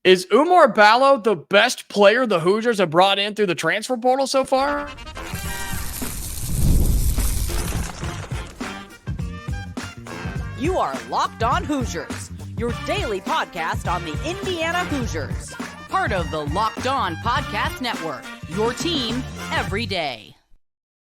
Is Oumar Ballo the best player the Hoosiers have brought in through the transfer portal so far? You are Locked On Hoosiers, your daily podcast on the Indiana Hoosiers. Part of the Locked On Podcast Network, your team every day.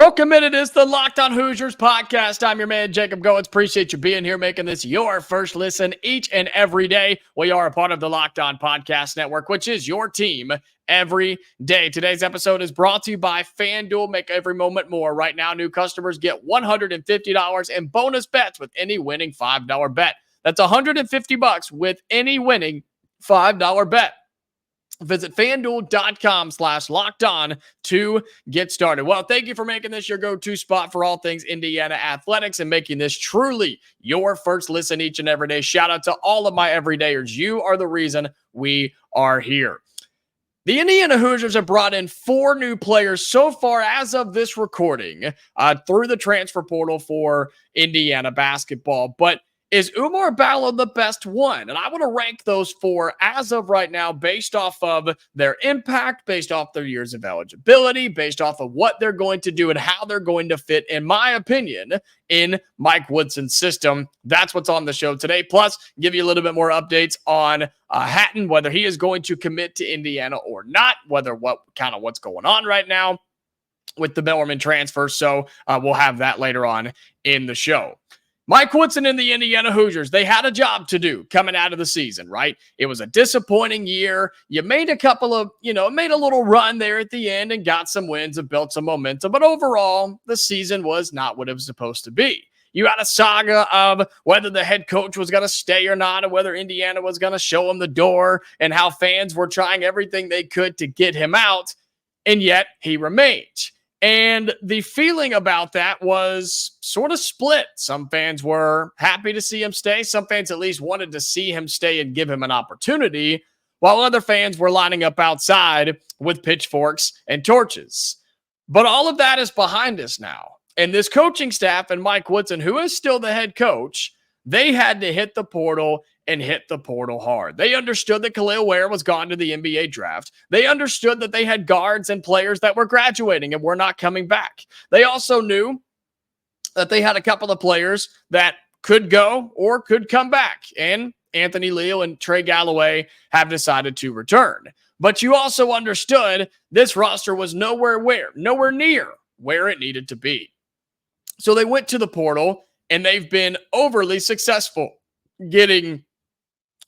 Welcome in. It is the Locked On Hoosiers podcast. I'm your man, Jacob Goins. Appreciate you being here, making this your first listen each and every day. We are a part of the Locked On Podcast Network, which is your team every day. Today's episode is brought to you by FanDuel. Make every moment more. Right now, new customers get $150 in bonus bets with any winning $5 bet. That's $150 with any winning $5 bet. Visit FanDuel.com/LockedOn to get started. Well, thank you for making this your go-to spot for all things Indiana athletics and making this truly your first listen each and every day. Shout out to all of my everydayers. You are the reason we are here. The Indiana Hoosiers have brought in 4 new players so far as of this recording through the transfer portal for Indiana basketball. But is Oumar Ballo the best one? And I want to rank those 4 as of right now based off of their impact, based off their years of eligibility, based off of what they're going to do and how they're going to fit, in my opinion, in Mike Woodson's system. That's what's on the show today. Plus, give you a little bit more updates on Hatton, whether he is going to commit to Indiana or not, what's going on right now with the Bellarmine transfer. So we'll have that later on in the show. Mike Woodson and the Indiana Hoosiers, they had a job to do coming out of the season, right? It was a disappointing year. You made a made a little run there at the end and got some wins and built some momentum. But overall, the season was not what it was supposed to be. You had a saga of whether the head coach was going to stay or not, and whether Indiana was going to show him the door, and how fans were trying everything they could to get him out, and yet he remained. And the feeling about that was sort of split. Some fans were happy to see him stay. Some fans at least wanted to see him stay and give him an opportunity, while other fans were lining up outside with pitchforks and torches. But all of that is behind us now. And this coaching staff and Mike Woodson, who is still the head coach, they had to hit the portal and hit the portal hard. They understood that Kel'el Ware was gone to the NBA draft. They understood that they had guards and players that were graduating and were not coming back. They also knew that they had a couple of players that could go or could come back. And Anthony Leo and Trey Galloway have decided to return. But you also understood this roster was nowhere near where it needed to be. So they went to the portal, and they've been overly successful getting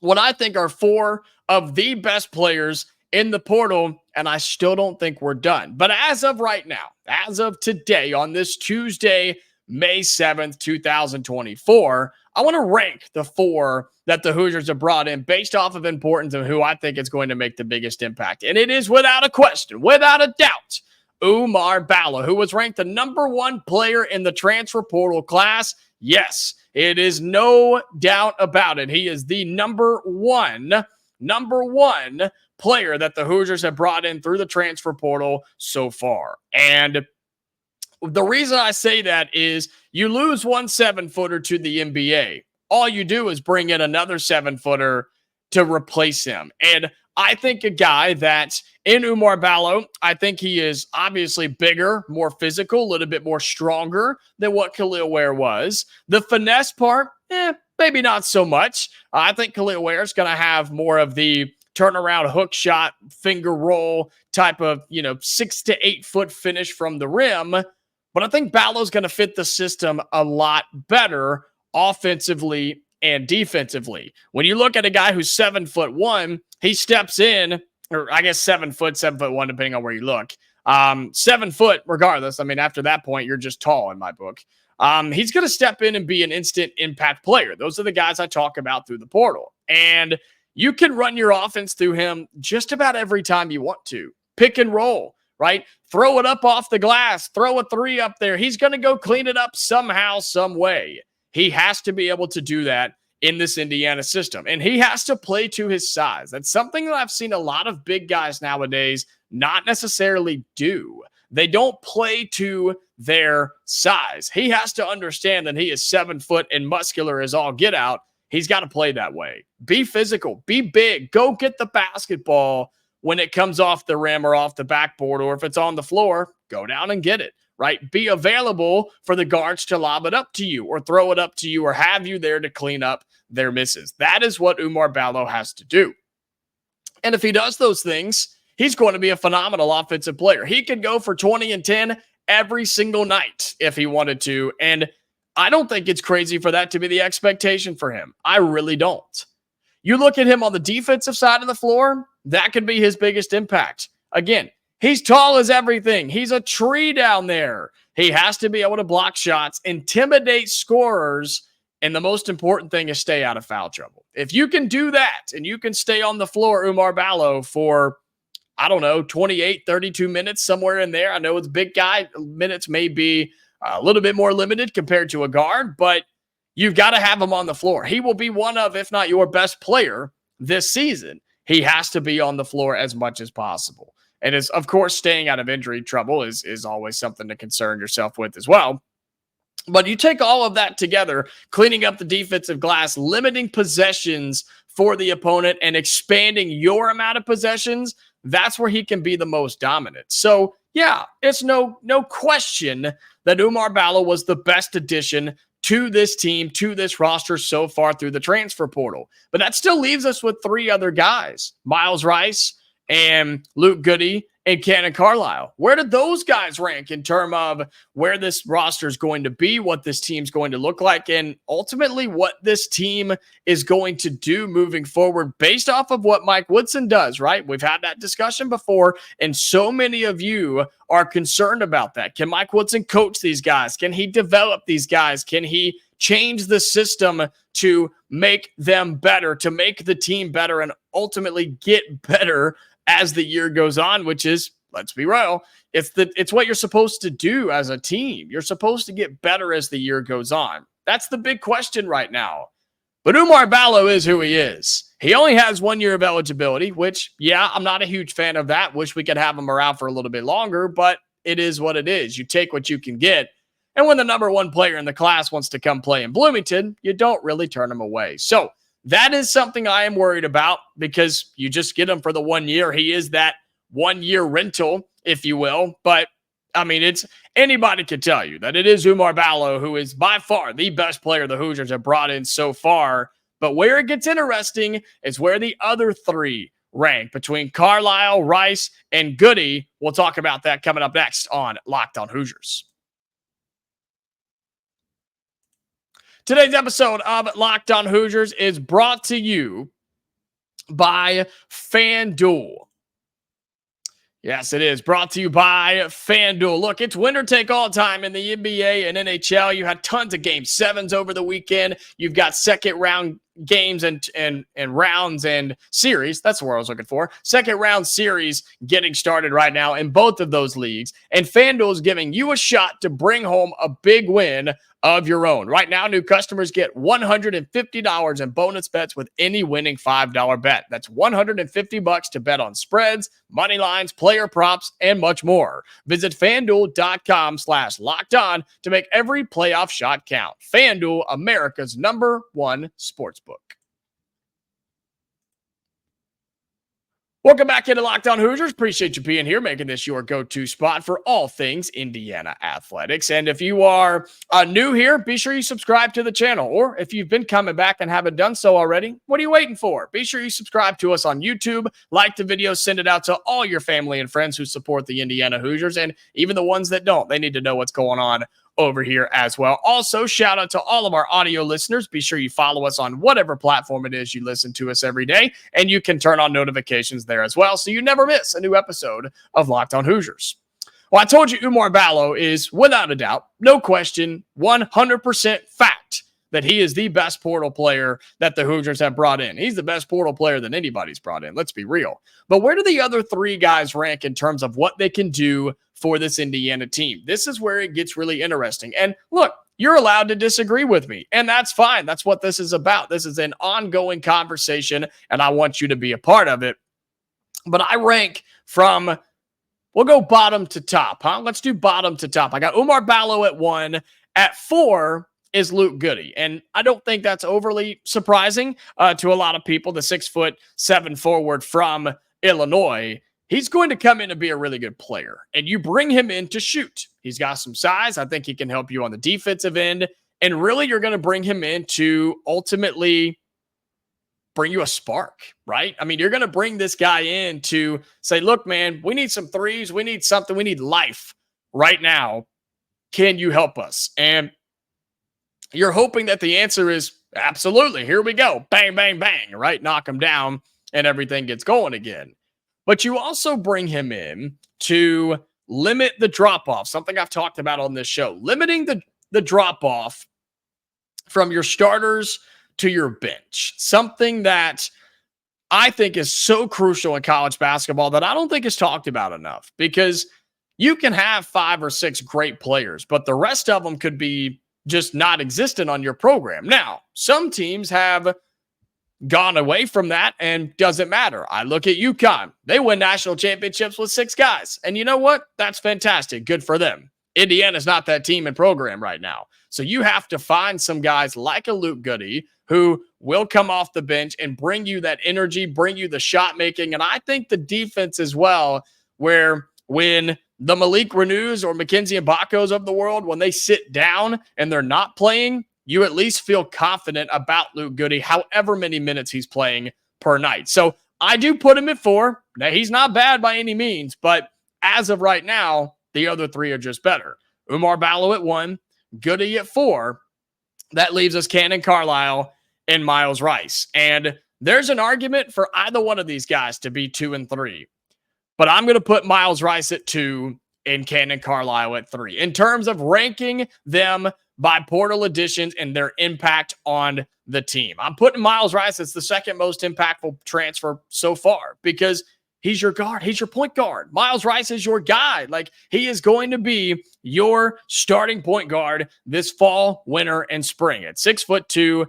what I think are 4 of the best players in the portal, and I still don't think we're done. But as of right now, as of today, on this Tuesday, May 7th, 2024, I want to rank the 4 that the Hoosiers have brought in based off of importance and who I think is going to make the biggest impact. And it is without a question, without a doubt, Oumar Ballo, who was ranked the number 1 player in the transfer portal class. Yes, it is no doubt about it. He is the number one player that the Hoosiers have brought in through the transfer portal so far. And the reason I say that is you lose one 7-footer to the NBA. All you do is bring in another 7-footer to replace him. And I think a guy that in Oumar Ballo, I think he is obviously bigger, more physical, a little bit more stronger than what Kel'el Ware was. The finesse part, maybe not so much. I think Kel'el Ware is going to have more of the turnaround hook shot, finger roll type of, 6 to 8 foot finish from the rim. But I think Ballo's going to fit the system a lot better offensively and defensively. When you look at a guy who's 7'1", he steps in, or I guess 7'1", depending on where you look. 7 foot, regardless. I mean, after that point, you're just tall in my book. He's going to step in and be an instant impact player. Those are the guys I talk about through the portal. And you can run your offense through him just about every time you want to. Pick and roll, right? Throw it up off the glass. Throw a 3 up there. He's going to go clean it up somehow, some way. He has to be able to do that in this Indiana system, and he has to play to his size. That's something that I've seen a lot of big guys nowadays not necessarily do. They don't play to their size. He has to understand that he is 7 foot and muscular as all get out, He's got to play that way. Be physical, be big, go get the basketball when it comes off the rim or off the backboard, or if it's on the floor, go down and get it, right? Be available for the guards to lob it up to you or throw it up to you or have you there to clean up their misses. That is what Oumar Ballo has to do. And if he does those things, he's going to be a phenomenal offensive player. He could go for 20 and 10 every single night if he wanted to. And I don't think it's crazy for that to be the expectation for him. I really don't. You look at him on the defensive side of the floor, that could be his biggest impact. Again, he's tall as everything. He's a tree down there. He has to be able to block shots, intimidate scorers, and the most important thing is stay out of foul trouble. If you can do that and you can stay on the floor, Oumar Ballo, for, 28, 32 minutes, somewhere in there. I know it's a big guy. Minutes may be a little bit more limited compared to a guard, but you've got to have him on the floor. He will be one of, if not your best player this season. He has to be on the floor as much as possible. And is, of course, staying out of injury trouble is always something to concern yourself with as well. But you take all of that together, cleaning up the defensive glass, limiting possessions for the opponent, and expanding your amount of possessions, that's where he can be the most dominant. So, yeah, it's no question that Oumar Ballo was the best addition to this team, to this roster so far through the transfer portal. But that still leaves us with three other guys, Myles Rice and Luke Goode and Kanaan Carlyle. Where did those guys rank in terms of where this roster is going to be, what this team's going to look like, and ultimately what this team is going to do moving forward based off of what Mike Woodson does, right? We've had that discussion before, and so many of you are concerned about that. Can Mike Woodson coach these guys? Can he develop these guys? Can he change the system to make them better, to make the team better, and ultimately get better as the year goes on, which is, let's be real, it's what you're supposed to do as a team. You're supposed to get better as the year goes on. That's the big question right now. But Oumar Ballo is who he is. He only has 1 year of eligibility, which, yeah, I'm not a huge fan of that. Wish we could have him around for a little bit longer, but it is what it is. You take what you can get. And when the number one player in the class wants to come play in Bloomington, you don't really turn him away. So that is something I am worried about, because you just get him for the 1 year. He is that 1 year rental, if you will. But I mean, it's anybody could tell you that it is Oumar Ballo who is by far the best player the Hoosiers have brought in so far. But where it gets interesting is where the other three rank between Carlyle, Rice, and Goode. We'll talk about that coming up next on Locked On Hoosiers. Today's episode of Locked On Hoosiers is brought to you by FanDuel. Yes, it is brought to you by FanDuel. Look, it's winner take all time in the NBA and NHL. You had tons of game sevens over the weekend. You've got second round games and rounds and series. That's the word I was looking for. Second round series getting started right now in both of those leagues. And FanDuel is giving you a shot to bring home a big win of your own. Right now, new customers get $150 in bonus bets with any winning $5 bet. That's $150 to bet on spreads, money lines, player props, and much more. Visit FanDuel.com/lockedon to make every playoff shot count. FanDuel, America's number one sportsbook. Welcome back into Locked On Hoosiers. Appreciate you being here, making this your go-to spot for all things Indiana athletics. And if you are new here, be sure you subscribe to the channel. Or if you've been coming back and haven't done so already, what are you waiting for? Be sure you subscribe to us on YouTube, like the video, send it out to all your family and friends who support the Indiana Hoosiers, and even the ones that don't. They need to know what's going on over here as well. Also, shout out to all of our audio listeners. Be sure you follow us on whatever platform it is you listen to us every day, and you can turn on notifications there as well, so you never miss a new episode of Locked On Hoosiers. Well, I told you Oumar Ballo is, without a doubt, no question, 100% fact that he is the best portal player that the Hoosiers have brought in. He's the best portal player that anybody's brought in. Let's be real. But where do the other three guys rank in terms of what they can do for this Indiana team? This is where it gets really interesting. And look, you're allowed to disagree with me, and that's fine. That's what this is about. This is an ongoing conversation, and I want you to be a part of it. But I rank from, we'll go bottom to top, huh? Let's do bottom to top. I got Oumar Ballo at 1. At 4, is Luke Goode. And I don't think that's overly surprising to a lot of people. The 6'7" forward from Illinois, he's going to come in and be a really good player. And you bring him in to shoot. He's got some size. I think he can help you on the defensive end. And really, you're going to bring him in to ultimately bring you a spark, right? I mean, you're going to bring this guy in to say, look, man, we need some threes. We need something. We need life right now. Can you help us? And you're hoping that the answer is absolutely. Here we go. Bang, bang, bang, right? Knock him down and everything gets going again. But you also bring him in to limit the drop-off, something I've talked about on this show, limiting the drop-off from your starters to your bench, something that I think is so crucial in college basketball that I don't think is talked about enough, because you can have 5 or 6 great players, but the rest of them could be just not existent on your program. Now, some teams have gone away from that and doesn't matter. I look at UConn. They win national championships with 6 guys. And you know what? That's fantastic. Good for them. Indiana's not that team and program right now. So you have to find some guys like a Luke Goode who will come off the bench and bring you that energy, bring you the shot making. And I think the defense as well, where when the Malik Renews or Mackenzie Mbakos of the world, when they sit down and they're not playing, you at least feel confident about Luke Goode, however many minutes he's playing per night. So I do put him at 4. Now, he's not bad by any means, but as of right now, the other 3 are just better. Oumar Ballo at 1, Goode at 4. That leaves us Kanaan Carlyle and Myles Rice. And there's an argument for either one of these guys to be 2 and 3. But I'm going to put Myles Rice at 2 and Kanaan Carlyle at 3. In terms of ranking them by portal additions and their impact on the team, I'm putting Myles Rice as the second most impactful transfer so far, because he's your guard. He's your point guard. Myles Rice is your guy. Like, he is going to be your starting point guard this fall, winter, and spring. At 6'2",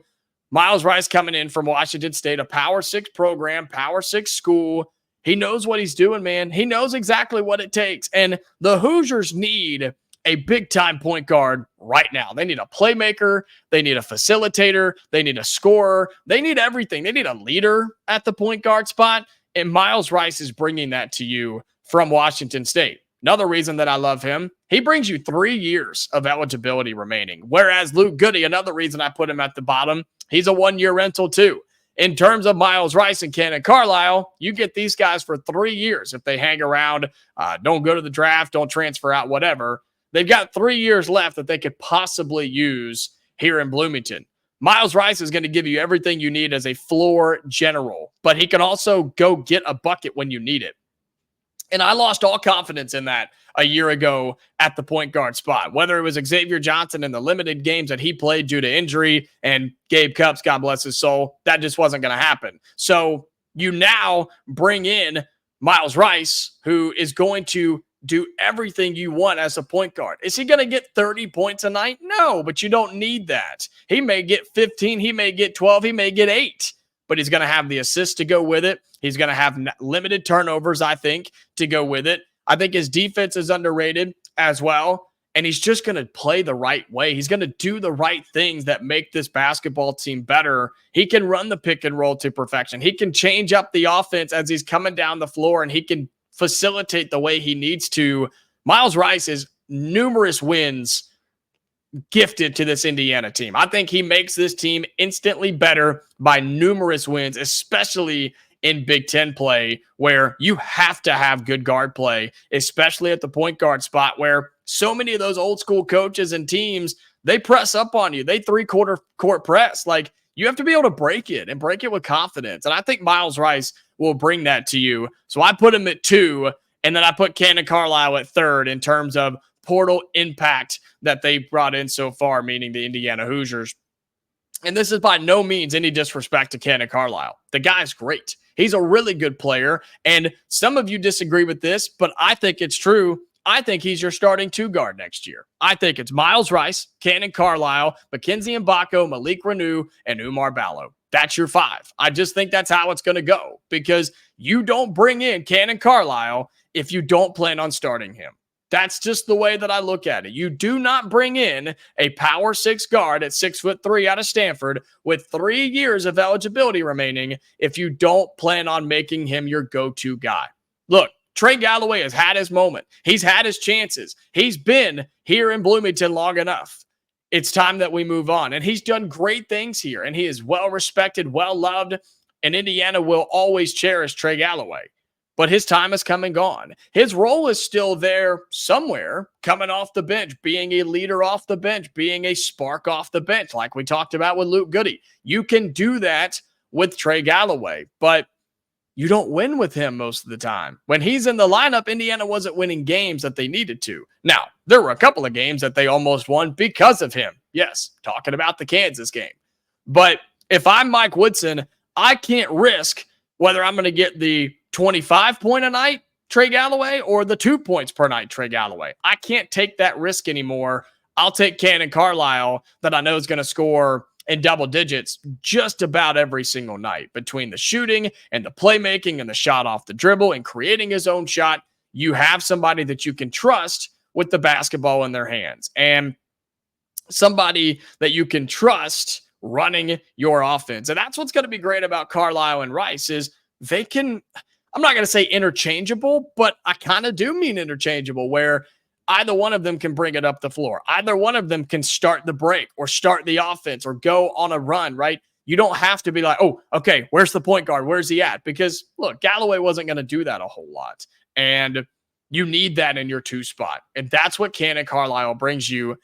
Myles Rice coming in from Washington State, a Power 6 program, Power 6 school. He knows what he's doing, man. He knows exactly what it takes. And the Hoosiers need a big-time point guard right now. They need a playmaker. They need a facilitator. They need a scorer. They need everything. They need a leader at the point guard spot. And Myles Rice is bringing that to you from Washington State. Another reason that I love him, he brings you 3 years of eligibility remaining. Whereas Luke Goode, another reason I put him at the bottom, he's a 1-year rental too. In terms of Myles Rice and Kanaan Carlyle, you get these guys for 3 years. If they hang around, don't go to the draft, don't transfer out, whatever, they've got 3 years left that they could possibly use here in Bloomington. Myles Rice is going to give you everything you need as a floor general, but he can also go get a bucket when you need it. And I lost all confidence in that a year ago at the point guard spot, whether it was Xavier Johnson in the limited games that he played due to injury, and Gabe Cupps, God bless his soul, that just wasn't going to happen. So you now bring in Myles Rice, who is going to do everything you want as a point guard. Is he going to get 30 points a night? No, but you don't need that. He may get 15, he may get 12, he may get 8. But he's going to have the assists to go with it. He's going to have limited turnovers, I think, to go with it. I think his defense is underrated as well. And he's just going to play the right way. He's going to do the right things that make this basketball team better. He can run the pick and roll to perfection. He can change up the offense as he's coming down the floor, and he can facilitate the way he needs to. Myles Rice is numerous wins gifted to this Indiana team. I think he makes this team instantly better by numerous wins, especially in Big Ten play, where you have to have good guard play, especially at the point guard spot, where so many of those old school coaches and teams, they press up on you. They 3/4 court press. Like, you have to be able to break it and break it with confidence. And I think Myles Rice will bring that to you. So I put him at 2, and then I put Kanaan Carlyle at 3rd in terms of portal impact that they brought in so far, meaning the Indiana Hoosiers. And this is by no means any disrespect to Kanaan Carlyle. The guy's great. He's a really good player. And some of you disagree with this, but I think it's true. I think he's your starting 2 guard next year. I think it's Myles Rice, Kanaan Carlyle, Mackenzie Mbako, Malik Renew, and Oumar Ballo. That's your 5. I just think that's how it's going to go, because you don't bring in Kanaan Carlyle if you don't plan on starting him. That's just the way that I look at it. You do not bring in a power 6 guard at 6'3" out of Stanford with 3 years of eligibility remaining if you don't plan on making him your go-to guy. Look, Trey Galloway has had his moment. He's had his chances. He's been here in Bloomington long enough. It's time that we move on. And he's done great things here. And he is well respected, well loved. And Indiana will always cherish Trey Galloway. But his time has come and gone. His role is still there somewhere, coming off the bench, being a leader off the bench, being a spark off the bench, like we talked about with Luke Goode. You can do that with Trey Galloway, but you don't win with him most of the time. When he's in the lineup, Indiana wasn't winning games that they needed to. Now, there were a couple of games that they almost won because of him. Yes, talking about the Kansas game. But if I'm Mike Woodson, I can't risk whether I'm going to get the 25 point a night Trey Galloway or the 2 points per night Trey Galloway. I can't take that risk anymore. I'll take Kanaan Carlyle that I know is going to score in double digits just about every single night. Between the shooting and the playmaking and the shot off the dribble and creating his own shot, you have somebody that you can trust with the basketball in their hands and somebody that you can trust running your offense. And that's what's going to be great about Carlyle and Rice is they can, I'm not going to say interchangeable, but I kind of do mean interchangeable, where either one of them can bring it up the floor. Either one of them can start the break or start the offense or go on a run, right? You don't have to be like, oh, okay, where's the point guard? Where's he at? Because, look, Galloway wasn't going to do that a whole lot. And you need that in your 2 spot. And that's what Kanaan Carlyle brings you.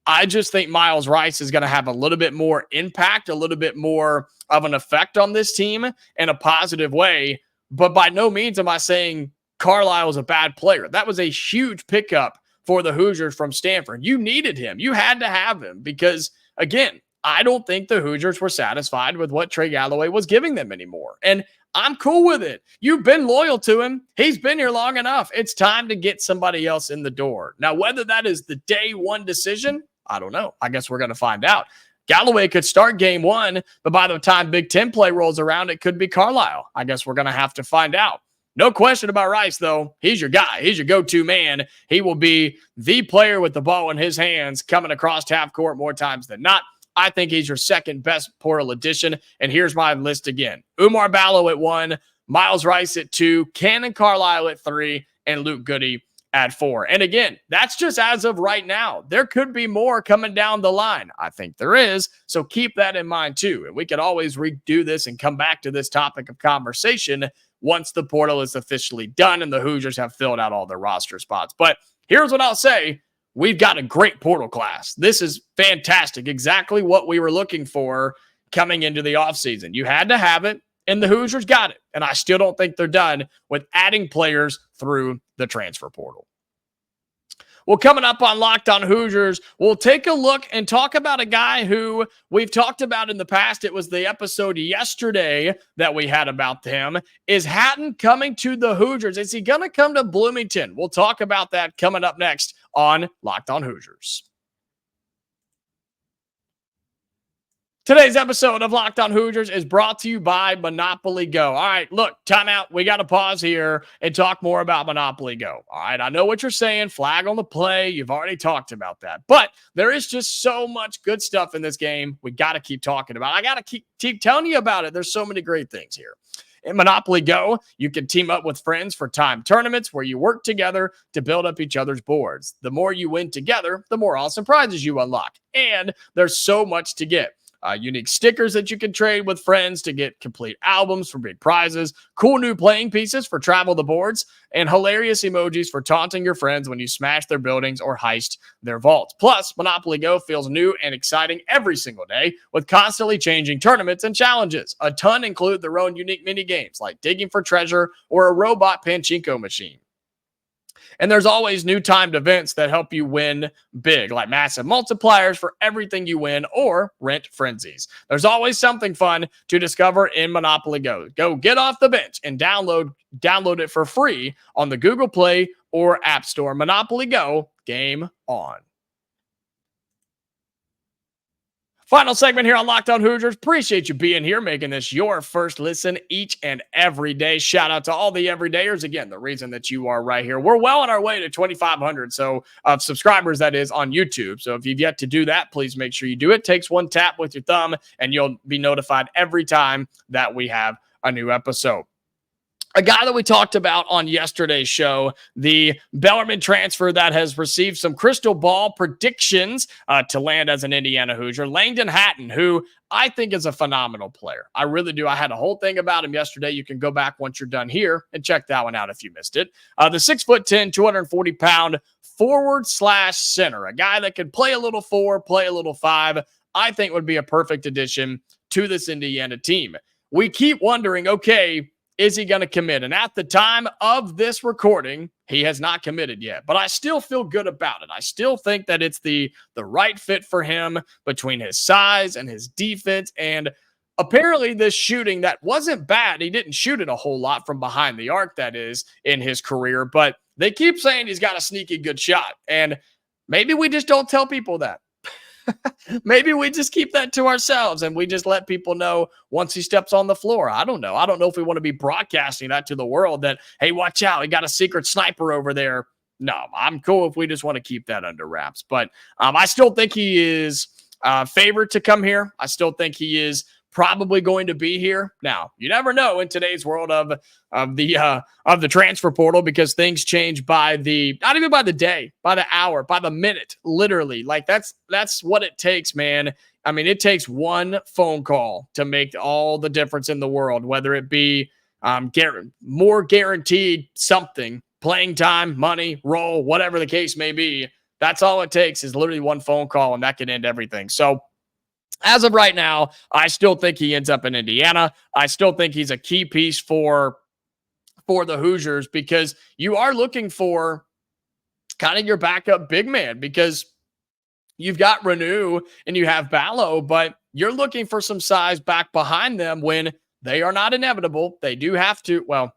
I just think Myles Rice is going to have a little bit more impact, a little bit more of an effect on this team in a positive way. But by no means am I saying Carlyle is a bad player. That was a huge pickup for the Hoosiers from Stanford. You needed him. You had to have him because, again, I don't think the Hoosiers were satisfied with what Trey Galloway was giving them anymore. And I'm cool with it. You've been loyal to him. He's been here long enough. It's time to get somebody else in the door. Now, whether that is the day one decision, I don't know. I guess we're going to find out. Galloway could start game 1, but by the time Big Ten play rolls around, it could be Carlyle. I guess we're going to have to find out. No question about Rice, though. He's your guy. He's your go-to man. He will be the player with the ball in his hands coming across half court more times than not. I think he's your second best portal addition. And here's my list again. Oumar Ballo at 1, Myles Rice at 2, Kanaan Carlyle at 3, and Luke Goode at 4. And again, that's just as of right now. There could be more coming down the line. I think there is. So keep that in mind too. And we could always redo this and come back to this topic of conversation once the portal is officially done and the Hoosiers have filled out all their roster spots. But here's what I'll say. We've got a great portal class. This is fantastic. Exactly what we were looking for coming into the offseason. You had to have it, and the Hoosiers got it. And I still don't think they're done with adding players through the transfer portal. Well, coming up on Locked On Hoosiers, we'll take a look and talk about a guy who we've talked about in the past. It was the episode yesterday that we had about him. Is Hatton coming to the Hoosiers? Is he going to come to Bloomington? We'll talk about that coming up next on Locked On Hoosiers. Today's episode of Locked On Hoosiers is brought to you by Monopoly Go. All right, look, timeout. We got to pause here and talk more about Monopoly Go. All right, I know what you're saying. Flag on the play. You've already talked about that. But there is just so much good stuff in this game we got to keep talking about. I got to keep telling you about it. There's so many great things here. In Monopoly Go, you can team up with friends for timed tournaments where you work together to build up each other's boards. The more you win together, the more awesome prizes you unlock. And there's so much to get. Unique stickers that you can trade with friends to get complete albums for big prizes, cool new playing pieces for travel the boards, and hilarious emojis for taunting your friends when you smash their buildings or heist their vaults. Plus, Monopoly Go feels new and exciting every single day with constantly changing tournaments and challenges. A ton include their own unique mini games like digging for treasure or a robot pachinko machine. And there's always new timed events that help you win big, like massive multipliers for everything you win or rent frenzies. There's always something fun to discover in Monopoly Go. Go get off the bench and download it for free on the Google Play or App Store. Monopoly Go, game on. Final segment here on Locked On Hoosiers. Appreciate you being here, making this your first listen each and every day. Shout out to all the everydayers. Again, the reason that you are right here. We're well on our way to 2,500 of subscribers, that is, on YouTube. So if you've yet to do that, please make sure you do it. Takes one tap with your thumb, and you'll be notified every time that we have a new episode. A guy that we talked about on yesterday's show, the Bellarmine transfer that has received some crystal ball predictions to land as an Indiana Hoosier, Langdon Hatton, who I think is a phenomenal player. I really do. I had a whole thing about him yesterday. You can go back once you're done here and check that one out if you missed it. The 6'10", 240-pound forward/center, a guy that can play a little 4, play a little 5, I think would be a perfect addition to this Indiana team. We keep wondering, okay, is he going to commit? And at the time of this recording, he has not committed yet. But I still feel good about it. I still think that it's the right fit for him between his size and his defense. And apparently this shooting that wasn't bad. He didn't shoot it a whole lot from behind the arc, that is, in his career. But they keep saying he's got a sneaky good shot. And maybe we just don't tell people that. Maybe we just keep that to ourselves and we just let people know once he steps on the floor. I don't know. I don't know if we want to be broadcasting that to the world that, hey, watch out, we got a secret sniper over there. No, I'm cool if we just want to keep that under wraps. But I still think he is favored to come here. I still think he is probably going to be here. Now, you never know in today's world of the transfer portal, because things change by not even by the day, by the hour, by the minute, literally. Like that's what it takes, man. I mean, it takes one phone call to make all the difference in the world, whether it be more guaranteed something, playing time, money, role, whatever the case may be. That's all it takes is literally one phone call, and that can end everything. So as of right now, I still think he ends up in Indiana. I still think he's a key piece for the Hoosiers, because you are looking for kind of your backup big man, because you've got Renew and you have Ballo, but you're looking for some size back behind them when they are not inevitable. They do have to,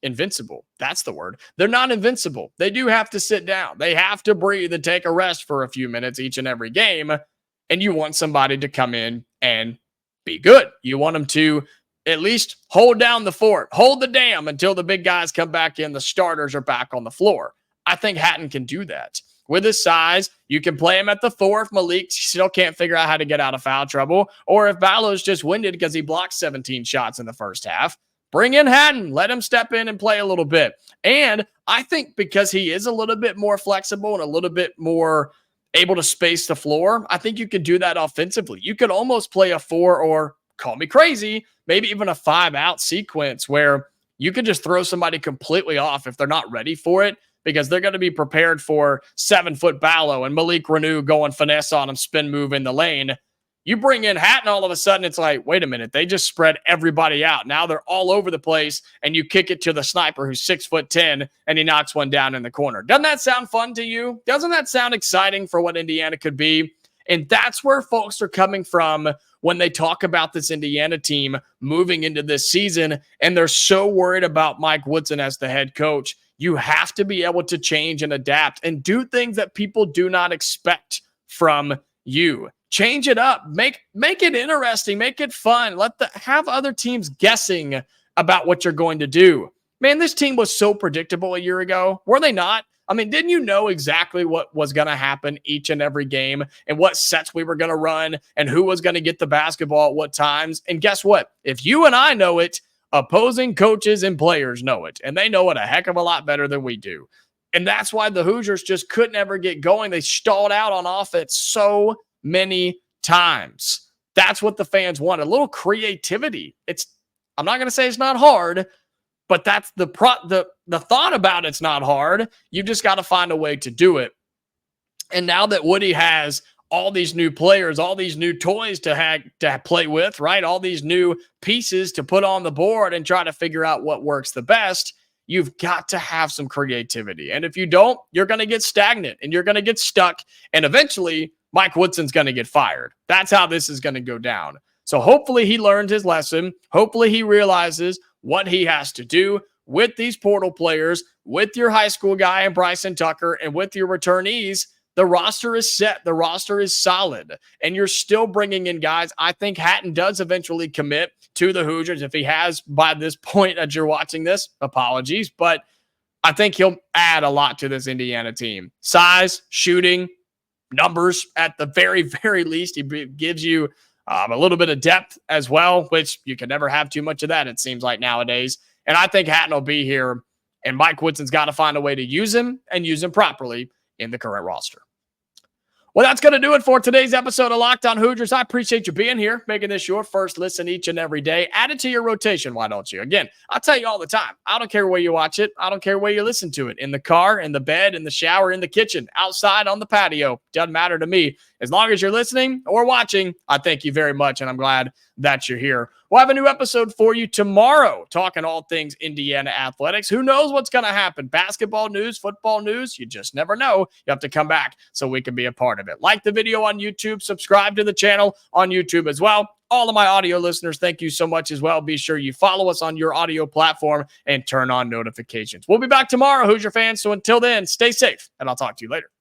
invincible. That's the word. They're not invincible. They do have to sit down. They have to breathe and take a rest for a few minutes each and every game. And you want somebody to come in and be good. You want them to at least hold down the fort, hold the dam until the big guys come back in, the starters are back on the floor. I think Hatton can do that. With his size, you can play him at the 4 if Malik still can't figure out how to get out of foul trouble, or if Ballo's just winded because he blocked 17 shots in the first half. Bring in Hatton, let him step in and play a little bit. And I think because he is a little bit more flexible and a little bit more able to space the floor, I think you could do that offensively. You could almost play a 4, or call me crazy, maybe even a 5-out sequence where you could just throw somebody completely off if they're not ready for it, because they're going to be prepared for 7-foot Ballo and Malik Renew going finesse on him, spin move in the lane. You bring in Hatton, all of a sudden it's like, wait a minute, they just spread everybody out. Now they're all over the place, and you kick it to the sniper who's 6'10", and he knocks one down in the corner. Doesn't that sound fun to you? Doesn't that sound exciting for what Indiana could be? And that's where folks are coming from when they talk about this Indiana team moving into this season, and they're so worried about Mike Woodson as the head coach. You have to be able to change and adapt and do things that people do not expect from you. Change it up. Make it interesting. Make it fun. Have other teams guessing about what you're going to do. Man, this team was so predictable a year ago. Were they not? I mean, didn't you know exactly what was going to happen each and every game and what sets we were going to run and who was going to get the basketball at what times? And guess what? If you and I know it, opposing coaches and players know it, and they know it a heck of a lot better than we do. And that's why the Hoosiers just couldn't ever get going. They stalled out on offense so many times. That's what the fans want. A little creativity. I'm not going to say it's not hard, but that's the thought about it's not hard. You just got to find a way to do it. And now that Woody has all these new players, all these new toys to play with, right? All these new pieces to put on the board and try to figure out what works the best. You've got to have some creativity. And if you don't, you're going to get stagnant and you're going to get stuck. And eventually, Mike Woodson's going to get fired. That's how this is going to go down. So hopefully he learned his lesson. Hopefully he realizes what he has to do with these portal players, with your high school guy and Bryson Tucker, and with your returnees. The roster is set. The roster is solid. And you're still bringing in guys. I think Hatton does eventually commit to the Hoosiers. If he has by this point that you're watching this, apologies. But I think he'll add a lot to this Indiana team. Size, shooting, numbers at the very, very least. He gives you a little bit of depth as well, which you can never have too much of that, it seems like nowadays. And I think Hatton will be here. And Mike Woodson's got to find a way to use him and use him properly in the current roster. Well, that's going to do it for today's episode of Locked On Hoosiers. I appreciate you being here, making this your first listen each and every day. Add it to your rotation, why don't you? Again, I'll tell you all the time, I don't care where you watch it. I don't care where you listen to it. In the car, in the bed, in the shower, in the kitchen, outside, on the patio. Doesn't matter to me. As long as you're listening or watching, I thank you very much, and I'm glad that you're here. We'll have a new episode for you tomorrow, talking all things Indiana athletics. Who knows what's going to happen? Basketball news, football news, you just never know. You have to come back so we can be a part of it. Like the video on YouTube, subscribe to the channel on YouTube as well. All of my audio listeners, thank you so much as well. Be sure you follow us on your audio platform and turn on notifications. We'll be back tomorrow, Hoosier fans. So until then, stay safe, and I'll talk to you later.